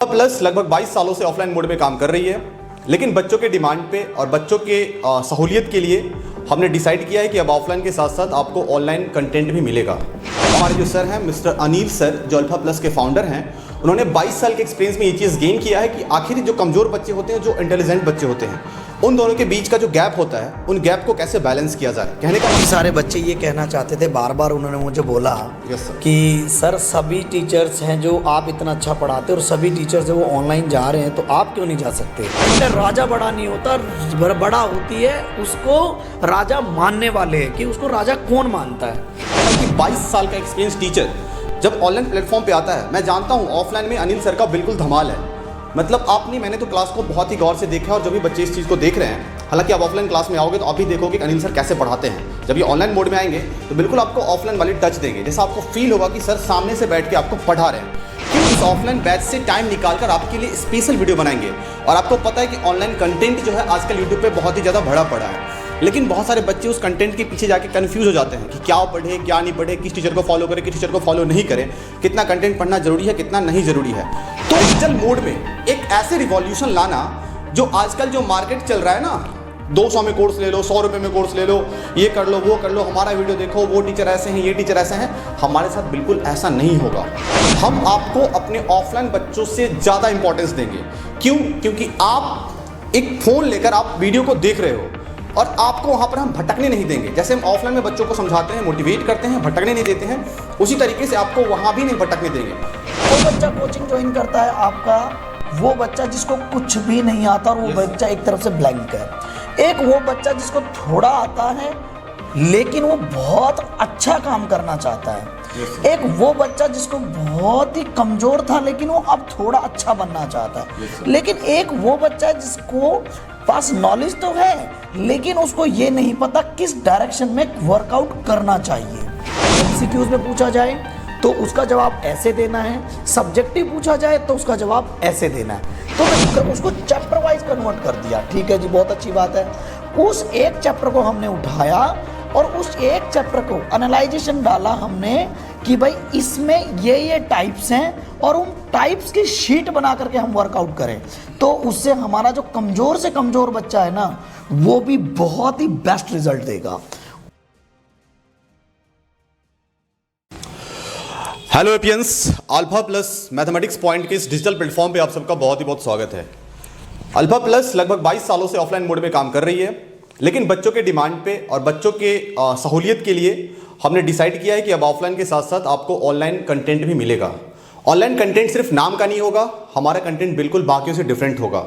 Plus लगभग 22 सालों से ऑफलाइन मोड में काम कर रही है, लेकिन बच्चों के डिमांड पे और बच्चों के सहूलियत के लिए हमने डिसाइड किया है कि अब ऑफलाइन के साथ साथ आपको ऑनलाइन कंटेंट भी मिलेगा। हमारे जो सर हैं मिस्टर अनिल सर, जो अल्फा प्लस के फाउंडर हैं, उन्होंने 22 साल के एक्सपीरियंस में ये चीज़ गेन किया है कि आखिर जो कमज़ोर बच्चे होते हैं, जो इंटेलिजेंट बच्चे होते हैं, उन दोनों के बीच का जो गैप होता है, उन गैप को कैसे बैलेंस किया जाए। कहने का सारे बच्चे ये कहना चाहते थे, बार बार उन्होंने मुझे बोला कि सर सभी टीचर्स हैं जो आप इतना अच्छा पढ़ाते और सभी टीचर्स जो वो ऑनलाइन जा रहे हैं, तो आप क्यों नहीं जा सकते। राजा बड़ा नहीं होता, बड़ा होती है उसको राजा मानने वाले हैं कि उसको राजा कौन मानता है। 22 साल का एक्सपीरियंस टीचर जब ऑनलाइन प्लेटफॉर्म पे आता है, मैं जानता हूँ ऑफलाइन में अनिल सर का बिल्कुल धमाल है। मतलब आपने, मैंने तो क्लास को बहुत ही गौर से देखा और जो भी बच्चे इस चीज़ को देख रहे हैं, हालांकि आप ऑफलाइन क्लास में आओगे तो आप भी देखोगे कि अनिल सर कैसे पढ़ाते हैं। जब ये ऑनलाइन मोड में आएंगे तो बिल्कुल आपको ऑफलाइन वाली टच देंगे, जैसा आपको फील होगा कि सर सामने से बैठ के आपको पढ़ा रहे हैं। क्यों इस ऑफलाइन बैच से टाइम निकालकर आपके लिए स्पेशल वीडियो बनाएंगे। और आपको पता है कि ऑनलाइन कंटेंट जो है आजकल यूट्यूब पे बहुत ही ज़्यादा भरा पड़ा है, लेकिन बहुत सारे बच्चे उस कंटेंट के पीछे जाके कंफ्यूज हो जाते हैं कि क्या पढ़े क्या नहीं पढ़े, किस टीचर को फॉलो करें किस टीचर को फॉलो नहीं करें, कितना कंटेंट पढ़ना जरूरी है कितना नहीं जरूरी है। तो डिजिटल मोड में एक ऐसे रिवॉल्यूशन लाना, जो आजकल जो मार्केट चल रहा है ना, 200 में कोर्स ले लो, 100 रुपये में कोर्स ले लो, ये कर लो वो कर लो, हमारा वीडियो देखो, वो टीचर ऐसे हैं ये टीचर ऐसे हैं, हमारे साथ बिल्कुल ऐसा नहीं होगा। हम आपको अपने ऑफलाइन बच्चों से ज़्यादा इंपॉर्टेंस देंगे। क्यों? क्योंकि आप एक फ़ोन लेकर आप वीडियो को देख रहे हो और आपको वहाँ पर हम भटकने नहीं देंगे। जैसे हम ऑफलाइन में बच्चों को समझाते हैं, मोटिवेट करते हैं, भटकने नहीं देते हैं, उसी तरीके से आपको वहाँ भी नहीं भटकने देंगे। वो बच्चा कोचिंग ज्वाइन करता है आपका, वो बच्चा जिसको कुछ भी नहीं आता और वो बच्चा एक तरफ से ब्लैंक है। एक वो बच्चा जिसको थोड़ा आता है लेकिन वो बहुत अच्छा काम करना चाहता है। एक वो बच्चा जिसको बहुत ही कमज़ोर था लेकिन वो अब थोड़ा अच्छा बनना चाहता है। लेकिन एक वो बच्चा जिसको पास नॉलेज तो है लेकिन उसको ये नहीं पता किस डायरेक्शन में वर्कआउट करना चाहिए। एमसीक्यूज में पूछा जाए तो उसका जवाब ऐसे देना है, सब्जेक्टिव पूछा जाए तो उसका जवाब ऐसे देना है। तो उसको चैप्टर वाइज कन्वर्ट कर दिया। ठीक है जी, बहुत अच्छी बात है। उस एक चैप्टर को हमने उठाया और उस एक चैप्टर को एनालाइजेशन डाला हमने कि भाई इसमें ये टाइप्स हैं और उन टाइप्स की शीट बना करके हम वर्कआउट करें, तो उससे हमारा जो कमज़ोर से कमज़ोर बच्चा है ना, वो भी बहुत ही बेस्ट रिजल्ट देगा। Hello apians, alpha plus mathematics point के इस डिजिटल प्लेटफॉर्म पे आप सबका बहुत ही बहुत स्वागत है। अल्फा प्लस लगभग 22 सालों से ऑफलाइन मोड में काम कर रही है, लेकिन बच्चों के डिमांड पे और बच्चों के सहूलियत के लिए हमने डिसाइड किया है कि अब ऑफलाइन के साथ साथ आपको ऑनलाइन कंटेंट भी मिलेगा। ऑनलाइन कंटेंट सिर्फ नाम का नहीं होगा, हमारा कंटेंट बिल्कुल बाकियों से डिफरेंट होगा।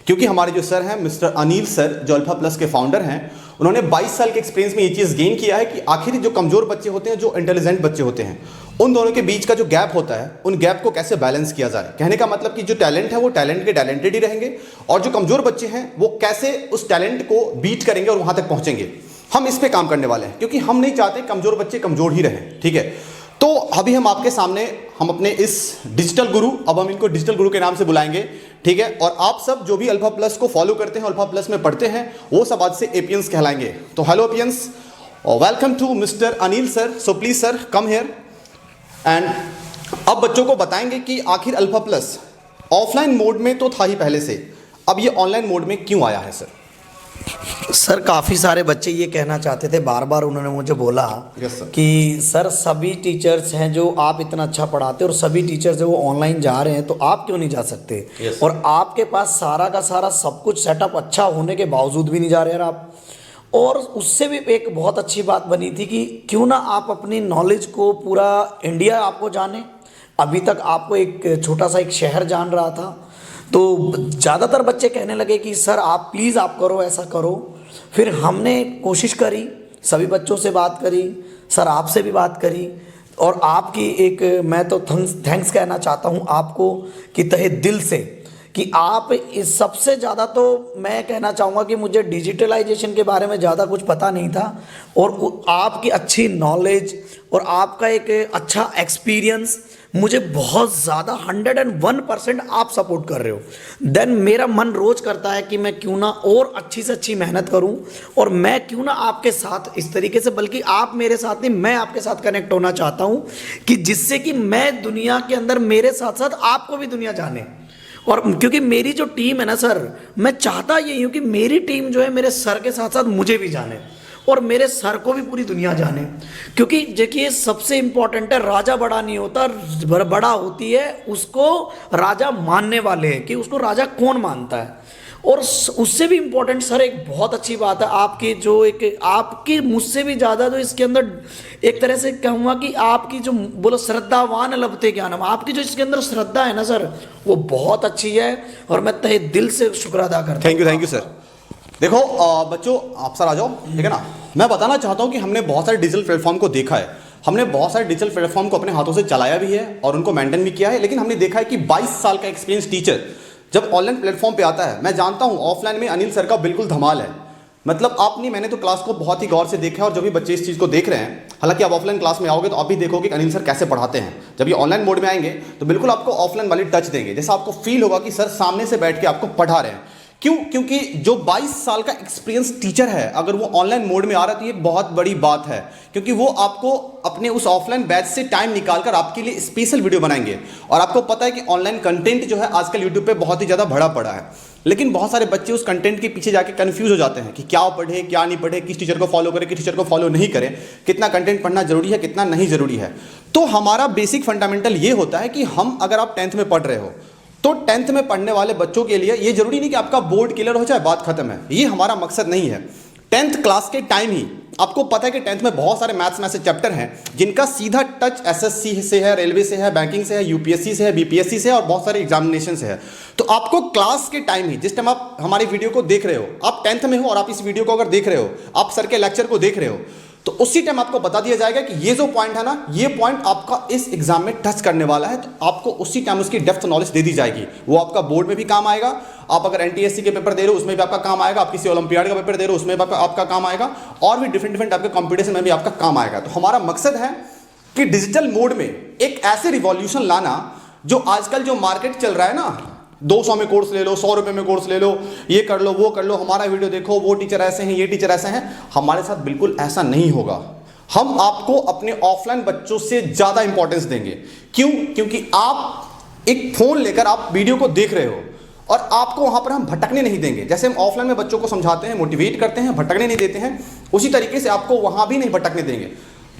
क्योंकि हमारे जो सर हैं मिस्टर अनिल सर, जो अल्फा प्लस के फाउंडर हैं, उन्होंने 22 साल के एक्सपीरियंस में ये चीज़ गेन किया है कि आखिर जो कमज़ोर बच्चे होते हैं, जो इंटेलिजेंट बच्चे होते हैं, उन दोनों के बीच का जो गैप होता है, उन गैप को कैसे बैलेंस किया जाए। कहने का मतलब कि जो टैलेंट है वो टैलेंट के टैलेंटेड ही रहेंगे और जो कमज़ोर बच्चे हैं वो कैसे उस टैलेंट को बीट करेंगे और वहाँ तक पहुँचेंगे। हम इस पे काम करने वाले हैं क्योंकि हम नहीं चाहते कमज़ोर बच्चे कमज़ोर ही रहें। ठीक है, तो अभी हम आपके सामने हम अपने इस डिजिटल गुरु, अब हम इनको डिजिटल गुरु के नाम से बुलाएंगे। ठीक है, और आप सब जो भी अल्फा प्लस को फॉलो करते हैं, अल्फा प्लस में पढ़ते हैं, वो सब आज से एपियंस कहलाएंगे। तो hello apians, welcome to mister Anil sir. So please sir come here and अब बच्चों को बताएंगे कि आखिर अल्फा प्लस ऑफलाइन मोड में तो था ही पहले से, अब ये ऑनलाइन मोड में क्यों आया है। सर काफ़ी सारे बच्चे ये कहना चाहते थे, बार बार उन्होंने मुझे बोला कि सर सभी टीचर्स हैं जो आप इतना अच्छा पढ़ाते और सभी टीचर्स जो वो ऑनलाइन जा रहे हैं, तो आप क्यों नहीं जा सकते। और आपके पास सारा का सारा सब कुछ सेटअप अच्छा होने के बावजूद भी नहीं जा रहे हैं आप। और उससे भी एक बहुत अच्छी बात बनी थी कि क्यों ना आप अपनी नॉलेज को पूरा इंडिया आपको जाने। अभी तक आपको एक छोटा सा एक शहर जान रहा था, तो ज़्यादातर बच्चे कहने लगे कि सर आप प्लीज़ आप करो, ऐसा करो। फिर हमने कोशिश करी, सभी बच्चों से बात करी, सर आपसे भी बात करी, और आपकी एक मैं तो थैंक्स कहना चाहता हूँ आपको कि तहे दिल से कि आप इस सबसे ज़्यादा, तो मैं कहना चाहूँगा कि मुझे डिजिटलाइजेशन के बारे में ज़्यादा कुछ पता नहीं था, और आपकी अच्छी नॉलेज और आपका एक अच्छा एक्सपीरियंस मुझे बहुत ज़्यादा 101% आप सपोर्ट कर रहे हो। देन मेरा मन रोज़ करता है कि मैं क्यों ना और अच्छी से अच्छी मेहनत करूं और मैं क्यों ना आपके साथ इस तरीके से, बल्कि आप मेरे साथ नहीं, मैं आपके साथ कनेक्ट होना चाहता हूं कि जिससे कि मैं दुनिया के अंदर मेरे साथ साथ आपको भी दुनिया जाने। और क्योंकि मेरी जो टीम है ना सर, मैं चाहता यही हूँ कि मेरी टीम जो है मेरे सर के साथ साथ मुझे भी जाने और मेरे सर को भी पूरी दुनिया जाने। क्योंकि देखिए सबसे इंपॉर्टेंट है, राजा बड़ा नहीं होता, बड़ा होती है उसको राजा मानने वाले, कि उसको राजा कौन मानता है। और उससे भी इम्पोर्टेंट सर एक बहुत अच्छी बात है आपकी, जो एक आपकी मुझसे भी ज़्यादा जो इसके अंदर एक तरह से कहूँगा कि आपकी जो बोलो श्रद्धावान लभते ज्ञानम, आपकी जो इसके अंदर श्रद्धा है ना सर, वो बहुत अच्छी है और मैं तहे दिल से शुक्र अदा करता हूँ। Thank you sir. देखो बच्चों आप सर आ जाओ, ठीक है ना। मैं बताना चाहता हूँ कि हमने बहुत सारे डिजिटल प्लेटफॉर्म को देखा है, हमने बहुत सारे डिजिटल प्लेटफॉर्म को अपने हाथों से चलाया भी है और उनको मेंटेन भी किया है, लेकिन हमने देखा है कि 22 साल का एक्सपीरियंस टीचर जब ऑनलाइन प्लेटफॉर्म पे आता है, मैं जानता हूँ ऑफलाइन में अनिल सर का बिल्कुल धमाल है। मतलब आप नहीं, मैंने तो क्लास को बहुत ही गौर से देखा है और जो भी बच्चे इस चीज़ को देख रहे हैं, हालांकि आप ऑफलाइन क्लास में आओगे तो आप भी देखोगे कि अनिल सर कैसे पढ़ाते हैं। जब ये ऑनलाइन मोड में आएंगे तो बिल्कुल आपको ऑफलाइन वाली टच देंगे, जैसा आपको फील होगा कि सर सामने से बैठ के आपको पढ़ा रहे हैं। क्यों? क्योंकि जो 22 साल का एक्सपीरियंस टीचर है अगर वो ऑनलाइन मोड में आ रहा है तो ये बहुत बड़ी बात है, क्योंकि वो आपको अपने उस ऑफलाइन बैच से टाइम निकालकर आपके लिए स्पेशल वीडियो बनाएंगे। और आपको पता है कि ऑनलाइन कंटेंट जो है आजकल यूट्यूब पे बहुत ही ज़्यादा भरा पड़ा है, लेकिन बहुत सारे बच्चे उस कंटेंट के पीछे जाके कंफ्यूज हो जाते हैं कि क्या पढ़े क्या नहीं पढ़े, किस टीचर को फॉलो करें किस टीचर को फॉलो नहीं करें, कितना कंटेंट पढ़ना जरूरी है कितना नहीं जरूरी है। तो हमारा बेसिक फंडामेंटल ये होता है कि हम अगर आप 10th में पढ़ रहे हो तो 10th में पढ़ने वाले बच्चों के लिए ये जरूरी नहीं कि आपका बोर्ड क्लियर हो जाए बात खत्म है, ये हमारा मकसद नहीं है। 10th क्लास के टाइम ही आपको पता है कि 10th में बहुत सारे मैथ्स में ऐसे चैप्टर हैं जिनका सीधा टच एसएससी से है, रेलवे से है, बैंकिंग से है, यूपीएससी से है, बीपीएससी से है और बहुत सारे एग्जामिनेशन से है। तो आपको क्लास के टाइम ही, जिस टाइम आप हमारी वीडियो को देख रहे हो, आप 10th में हो और आप इस वीडियो को अगर देख रहे हो, आप सर के लेक्चर को देख रहे हो, तो उसी टाइम आपको बता दिया जाएगा कि ये जो पॉइंट है ना, ये पॉइंट आपका इस एग्जाम में टच करने वाला है, तो आपको उसी टाइम उसकी डेप्थ नॉलेज दे दी जाएगी। वो आपका बोर्ड में भी काम आएगा, आप अगर एनटीएससी के पेपर दे रहे हो उसमें भी आपका काम आएगा, आप किसी ओलंपियाड का पेपर दे रहे हो उसमें भी आपका काम आएगा, और भी डिफरेंट आपके कॉम्पिटिशन में भी आपका काम आएगा। तो हमारा मकसद है कि डिजिटल मोड में एक ऐसे रिवॉल्यूशन लाना, जो आजकल जो मार्केट चल रहा है ना, 200 में कोर्स ले लो, 100 रुपये में कोर्स ले लो, ये कर लो वो कर लो, हमारा वीडियो देखो, वो टीचर ऐसे हैं ये टीचर ऐसे हैं, हमारे साथ बिल्कुल ऐसा नहीं होगा। हम आपको अपने ऑफलाइन बच्चों से ज़्यादा इंपॉर्टेंस देंगे। क्यों? क्योंकि आप एक फ़ोन लेकर आप वीडियो को देख रहे हो और आपको वहाँ पर हम भटकने नहीं देंगे। जैसे हम ऑफलाइन में बच्चों को समझाते हैं, मोटिवेट करते हैं, भटकने नहीं देते हैं, उसी तरीके से आपको वहाँ भी नहीं भटकने देंगे।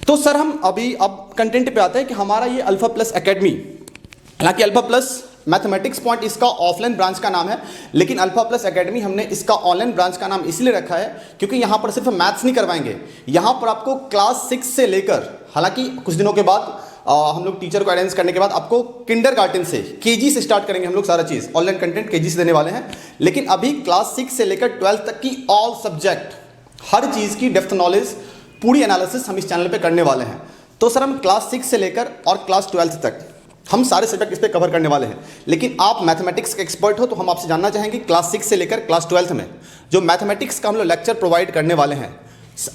तो सर हम अभी अब कंटेंट पे आते हैं कि हमारा ये अल्फा प्लस एकेडमी, हालांकि अल्फा प्लस मैथमेटिक्स पॉइंट इसका ऑफलाइन ब्रांच का नाम है, लेकिन अल्फा प्लस एकेडमी हमने इसका ऑनलाइन ब्रांच का नाम इसलिए रखा है क्योंकि यहाँ पर सिर्फ मैथ्स नहीं करवाएंगे, यहाँ पर आपको क्लास 6 से लेकर, हालांकि कुछ दिनों के बाद हम लोग टीचर को अरेंज करने के बाद आपको किंडरगार्टन से, केजी से स्टार्ट करेंगे हम लोग सारा चीज़, ऑनलाइन कंटेंट केजी से देने वाले हैं, लेकिन अभी क्लास 6 से लेकर 12th तक की ऑल सब्जेक्ट, हर चीज़ की डेप्थ नॉलेज, पूरी एनालिसिस हम इस चैनल पर करने वाले हैं। तो सर हम क्लास 6 से लेकर और क्लास 12th तक हम सारे सब्जेक्ट इस पर कवर करने वाले हैं, लेकिन आप मैथमेटिक्स के एक्सपर्ट हो तो हम आपसे जानना चाहेंगे क्लास 6 से लेकर क्लास 12th में जो मैथमेटिक्स का हम लोग लेक्चर प्रोवाइड करने वाले हैं।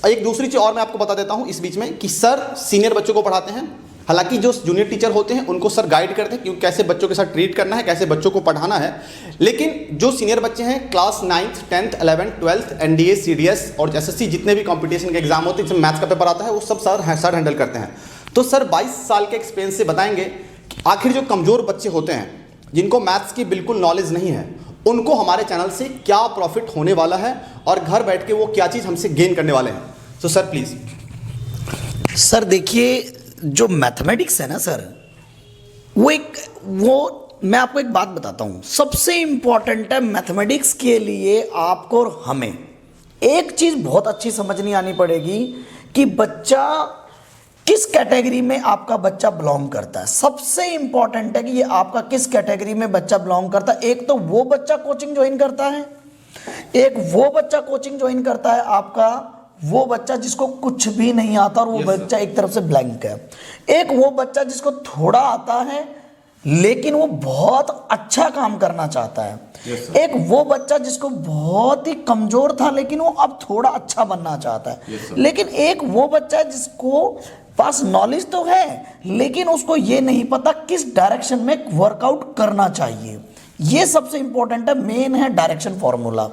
एक दूसरी चीज़ और मैं आपको बता देता हूं इस बीच में कि सर सीनियर बच्चों को पढ़ाते हैं, हालांकि जो जूनियर टीचर होते हैं उनको सर गाइड करते हैं कि कैसे बच्चों के साथ ट्रीट करना है, कैसे बच्चों को पढ़ाना है, लेकिन जो सीनियर बच्चे हैं class 9th 10th 11th 12th NDA CDS और एसएससी जितने भी कॉम्पिटिशन के एग्जाम होते हैं जिसमें मैथ्स का पेपर आता है वो सब सर हैंडल करते हैं। तो सर 22 साल के एक्सपीरियंस से बताएंगे आखिर जो कमज़ोर बच्चे होते हैं जिनको मैथ्स की बिल्कुल नॉलेज नहीं है, उनको हमारे चैनल से क्या प्रॉफिट होने वाला है और घर बैठ के वो क्या चीज़ हमसे गेन करने वाले हैं। तो सर प्लीज़। सर देखिए जो मैथमेटिक्स है ना सर, वो मैं आपको एक बात बताता हूँ, सबसे इम्पॉर्टेंट है मैथमेटिक्स के लिए आपको और हमें एक चीज़ बहुत अच्छी समझनी आनी पड़ेगी कि बच्चा किस कैटेगरी में आपका बच्चा बिलोंग करता है। सबसे इंपॉर्टेंट है कि ये आपका किस कैटेगरी में बच्चा बिलोंग करता है। एक तो वो बच्चा कोचिंग ज्वाइन करता है, एक वो बच्चा कोचिंग ज्वाइन करता है आपका वो बच्चा जिसको कुछ भी नहीं आता और वो बच्चा एक तरफ से ब्लैंक है, एक वो बच्चा जिसको थोड़ा आता है लेकिन वो बहुत अच्छा काम करना चाहता है, एक वो बच्चा जिसको बहुत ही कमजोर था लेकिन वो अब थोड़ा अच्छा बनना चाहता है, लेकिन एक वो बच्चा जिसको पास नॉलेज तो है लेकिन उसको ये नहीं पता किस डायरेक्शन में वर्कआउट करना चाहिए। ये सबसे इंपॉर्टेंट है, मेन है डायरेक्शन फॉर्मूला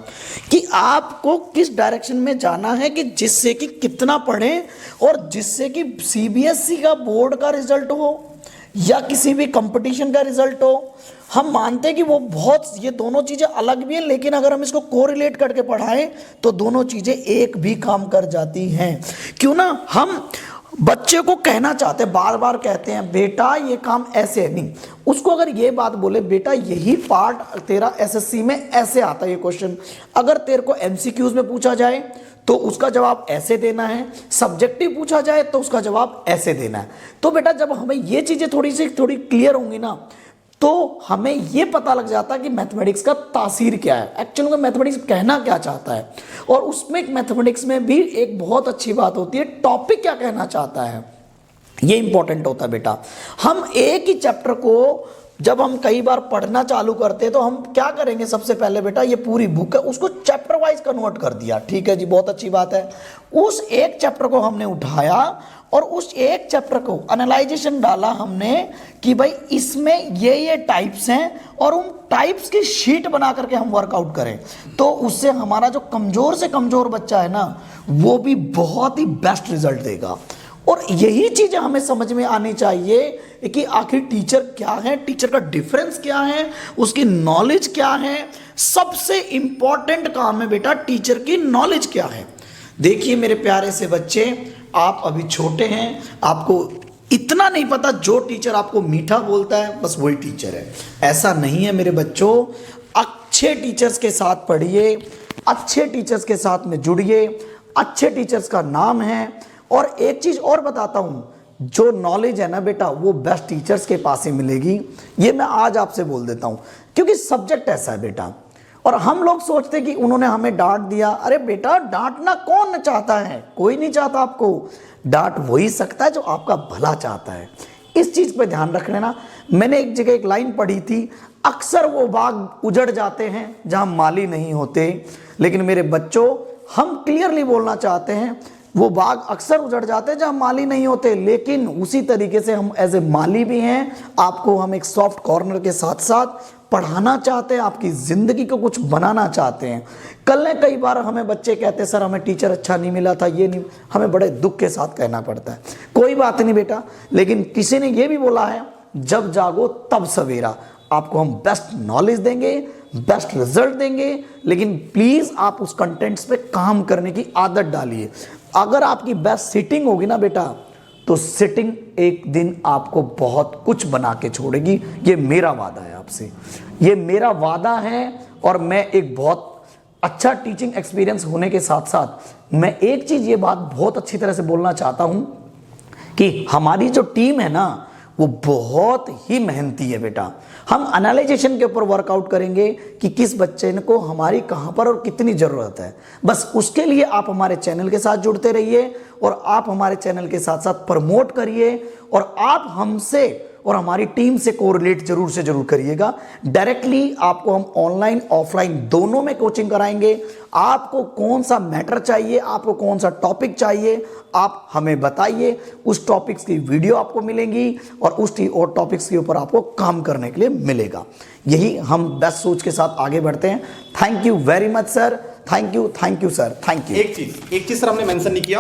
कि आपको किस डायरेक्शन में जाना है कि जिससे कि कितना पढ़ें और जिससे कि सीबीएसई का बोर्ड का रिजल्ट हो या किसी भी कंपटीशन का रिजल्ट हो, हम मानते हैं कि वो बहुत, ये दोनों चीज़ें अलग भी हैं, लेकिन अगर हम इसको कोरिलेट करके पढ़ाएं तो दोनों चीज़ें एक भी काम कर जाती हैं। क्यों ना, हम बच्चे को कहना चाहते हैं, बार बार कहते हैं बेटा ये काम ऐसे है, नहीं, उसको अगर ये बात बोले बेटा यही पार्ट तेरा एसएससी में ऐसे आता है, ये क्वेश्चन अगर तेरे को एमसीक्यूज में पूछा जाए तो उसका जवाब ऐसे देना है, सब्जेक्टिव पूछा जाए तो उसका जवाब ऐसे देना है। तो बेटा जब हमें ये चीज़ें थोड़ी क्लियर होंगी ना, तो हमें ये पता लग जाता है कि मैथमेटिक्स का तासीर क्या है, एक्चुअली में मैथमेटिक्स कहना क्या चाहता है। और उसमें मैथमेटिक्स में भी एक बहुत अच्छी बात होती है, टॉपिक क्या कहना चाहता है, ये इंपॉर्टेंट होता है बेटा। हम एक ही चैप्टर को जब हम कई बार पढ़ना चालू करते हैं तो हम क्या करेंगे, सबसे पहले बेटा ये पूरी बुक है उसको चैप्टर वाइज कन्वर्ट कर दिया, ठीक है जी, बहुत अच्छी बात है। उस एक चैप्टर को हमने उठाया और उस एक चैप्टर को एनालाइजेशन डाला हमने कि भाई इसमें ये टाइप्स हैं और उन टाइप्स की शीट बना करके हम वर्कआउट करें, तो उससे हमारा जो कमज़ोर से कमज़ोर बच्चा है ना, वो भी बहुत ही बेस्ट रिजल्ट देगा। और यही चीज़ें हमें समझ में आनी चाहिए कि आखिर टीचर क्या है, टीचर का डिफरेंस क्या है, उसकी नॉलेज क्या है। सबसे इंपॉर्टेंट काम है बेटा टीचर की नॉलेज क्या है। देखिए मेरे प्यारे से बच्चे, आप अभी छोटे हैं, आपको इतना नहीं पता जो टीचर आपको मीठा बोलता है बस वही टीचर है, ऐसा नहीं है मेरे बच्चों। अच्छे टीचर्स के साथ पढ़िए, अच्छे टीचर्स के साथ में जुड़िए, अच्छे टीचर्स का नाम है। और एक चीज़ और बताता हूँ, जो नॉलेज है ना बेटा वो बेस्ट टीचर्स के पास ही मिलेगी, ये मैं आज आपसे बोल देता हूँ, क्योंकि सब्जेक्ट ऐसा है बेटा। और हम लोग सोचते हैं कि उन्होंने हमें डांट दिया, अरे बेटा डांटना कौन चाहता है, कोई नहीं चाहता आपको, डांट वही सकता है जो आपका भला चाहता है। इस चीज़ पे ध्यान रख लेना। मैंने एक जगह एक लाइन पढ़ी थी, अक्सर वो बाग उजड़ जाते हैं जहाँ माली नहीं होते, लेकिन मेरे बच्चों हम क्लियरली बोलना चाहते हैं, वो बाग अक्सर उजड़ जाते हैं जहाँ माली नहीं होते, लेकिन उसी तरीके से हम एज ए माली भी हैं, आपको हम एक सॉफ्ट कॉर्नर के साथ साथ पढ़ाना चाहते हैं, आपकी ज़िंदगी को कुछ बनाना चाहते हैं। कल ने कई बार हमें बच्चे कहते हैं सर हमें टीचर अच्छा नहीं मिला था, ये नहीं, हमें बड़े दुख के साथ कहना पड़ता है। कोई बात नहीं बेटा, लेकिन किसी ने ये भी बोला है जब जागो तब सवेरा, आपको हम बेस्ट नॉलेज देंगे, बेस्ट रिजल्ट देंगे, लेकिन प्लीज़ आप उस कंटेंट्स पे काम करने की आदत डालिए। अगर आपकी बेस्ट सिटिंग होगी ना बेटा, तो सिटिंग एक दिन आपको बहुत कुछ बना के छोड़ेगी, ये मेरा वादा है आपसे, ये मेरा वादा है। और मैं एक बहुत अच्छा टीचिंग एक्सपीरियंस होने के साथ साथ मैं एक चीज़ ये बात बहुत अच्छी तरह से बोलना चाहता हूँ कि हमारी जो टीम है ना वो बहुत ही मेहनती है बेटा। हम एनालाइजेशन के ऊपर वर्कआउट करेंगे कि किस बच्चे को हमारी कहाँ पर और कितनी ज़रूरत है। बस उसके लिए आप हमारे चैनल के साथ जुड़ते रहिए और आप हमारे चैनल के साथ साथ प्रमोट करिए और आप हमसे और हमारी टीम से कोरिलेट जरूर से जरूर करिएगा। डायरेक्टली आपको हम ऑनलाइन ऑफलाइन दोनों में कोचिंग कराएंगे। आपको कौन सा मैटर चाहिए, आपको कौन सा टॉपिक चाहिए, आप हमें बताइए, उस टॉपिक्स की वीडियो आपको मिलेंगी और उस टॉपिक्स के ऊपर आपको काम करने के लिए मिलेगा। यही हम बेस्ट सोच के साथ आगे बढ़ते हैं। Thank you very much sir, thank you sir, thank you. एक चीज सर हमने मेंशन नहीं किया।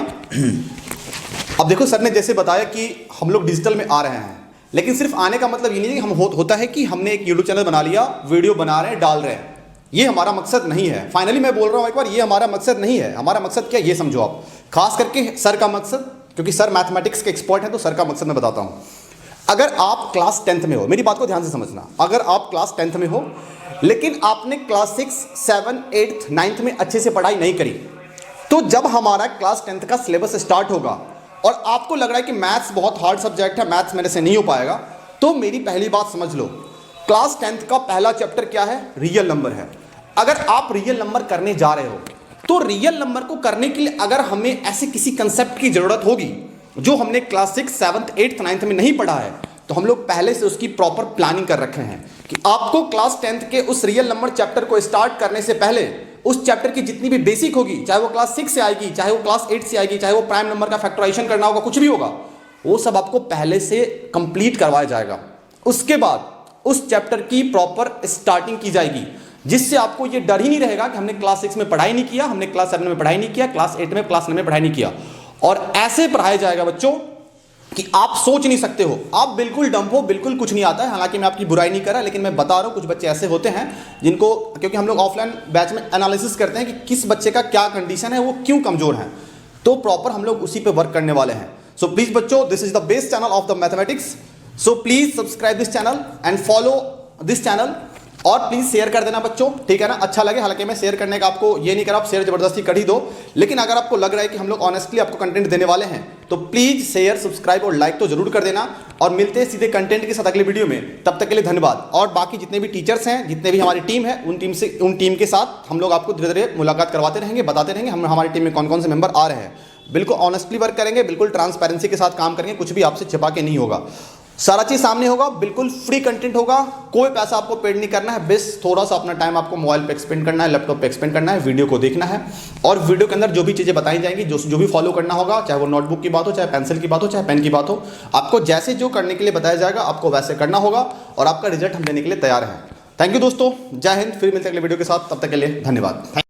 अब देखो सर ने जैसे बताया कि हम लोग डिजिटल में आ रहे हैं, लेकिन सिर्फ आने का मतलब ये नहीं है कि हम होता है कि हमने एक यूट्यूब चैनल बना लिया, वीडियो बना रहे हैं, डाल रहे हैं, ये हमारा मकसद नहीं है। फाइनली मैं बोल रहा हूँ एक बार, ये हमारा मकसद नहीं है। हमारा मकसद क्या, ये समझो आप, खास करके सर का मकसद, क्योंकि सर मैथमेटिक्स के एक्सपर्ट हैं, तो सर का मकसद मैं बताता हूँ। अगर आप क्लास 10th में हो, मेरी बात को ध्यान से समझना, अगर आप क्लास 10th में हो लेकिन आपने क्लास 6, 7, 8, 9th में अच्छे से पढ़ाई नहीं करी, तो जब हमारा क्लास 10th का सिलेबस स्टार्ट होगा और आपको लग रहा है कि मैथ्स बहुत हार्ड सब्जेक्ट है, मैथ्स मेरे से नहीं हो पाएगा, तो मेरी पहली बात समझ लो, क्लास 10th का पहला चैप्टर क्या है, रियल नंबर है। अगर आप रियल नंबर करने जा रहे हो तो रियल नंबर को करने के लिए अगर हमें ऐसे किसी कंसेप्ट की जरूरत होगी जो हमने क्लास 6, 7, 8, 9th में नहीं पढ़ा है, तो हम लोग पहले से उसकी प्रॉपर प्लानिंग कर रखे हैं कि आपको क्लास 10th के उस रियल नंबर चैप्टर को स्टार्ट करने से पहले उस चैप्टर की जितनी भी बेसिक होगी, चाहे वो क्लास 6 से आएगी, चाहे वो क्लास 8 से आएगी, चाहे वो प्राइम नंबर का फैक्टराइजेशन करना होगा, कुछ भी होगा, वो सब आपको पहले से कंप्लीट करवाया जाएगा। उसके बाद उस चैप्टर की प्रॉपर स्टार्टिंग की जाएगी, जिससे आपको ये डर ही नहीं रहेगा कि हमने क्लास 6 में पढ़ाई नहीं किया, हमने क्लास 7 में पढ़ाई नहीं किया, क्लास 8 में, क्लास 9 में पढ़ाई नहीं किया। और ऐसे पढ़ाया जाएगा बच्चों कि आप सोच नहीं सकते हो, आप बिल्कुल डंप हो, बिल्कुल कुछ नहीं आता है। हालांकि मैं आपकी बुराई नहीं कर रहा, लेकिन मैं बता रहा हूँ कुछ बच्चे ऐसे होते हैं जिनको, क्योंकि हम लोग ऑफलाइन बैच में एनालिसिस करते हैं कि किस बच्चे का क्या कंडीशन है, वो क्यों कमजोर है, तो प्रॉपर हम लोग उसी पे वर्क करने वाले हैं। सो प्लीज बच्चों, this is the best channel of the mathematics, so please subscribe this channel and follow this channel, और प्लीज शेयर कर देना बच्चों, ठीक है ना, अच्छा लगे। हालांकि मैं शेयर करने का आपको ये नहीं करा, आप शेयर जबरदस्ती कर ही दो, लेकिन अगर आपको लग रहा है कि हम लोग ऑनेस्टली आपको कंटेंट देने वाले हैं तो प्लीज शेयर, सब्सक्राइब और लाइक तो जरूर कर देना। और मिलते हैं सीधे कंटेंट के साथ अगले वीडियो में, तब तक के लिए धन्यवाद। और बाकी जितने भी टीचर्स हैं, जितने भी हमारी टीम है, उन टीम के साथ हम लोग आपको धीरे धीरे मुलाकात करवाते रहेंगे, बताते रहेंगे हम हमारी टीम में कौन कौन से मेंबर आ रहे हैं। बिल्कुल ऑनेस्टली वर्क करेंगे, बिल्कुल ट्रांसपेरेंसी के साथ काम करेंगे, कुछ भी आपसे छिपा के नहीं होगा, सारा चीज सामने होगा, बिल्कुल फ्री कंटेंट होगा, कोई पैसा आपको पेड नहीं करना है। बस थोड़ा सा अपना टाइम आपको मोबाइल पे एक्सपेंड करना है, लैपटॉप पे एक्सपेंड करना है, वीडियो को देखना है, और वीडियो के अंदर जो भी चीजें बताई जाएंगी, जो भी फॉलो करना होगा, चाहे वो नोटबुक की बात हो, चाहे पेंसिल की बात हो, चाहे पेन की बात हो, आपको जैसे जो करने के लिए बताया जाएगा आपको वैसे करना होगा, और आपका रिजल्ट हम देने के लिए तैयार है। थैंक यू दोस्तों, जय हिंद। फिर मिलते हैं अगले वीडियो के साथ, तब तक के लिए धन्यवाद।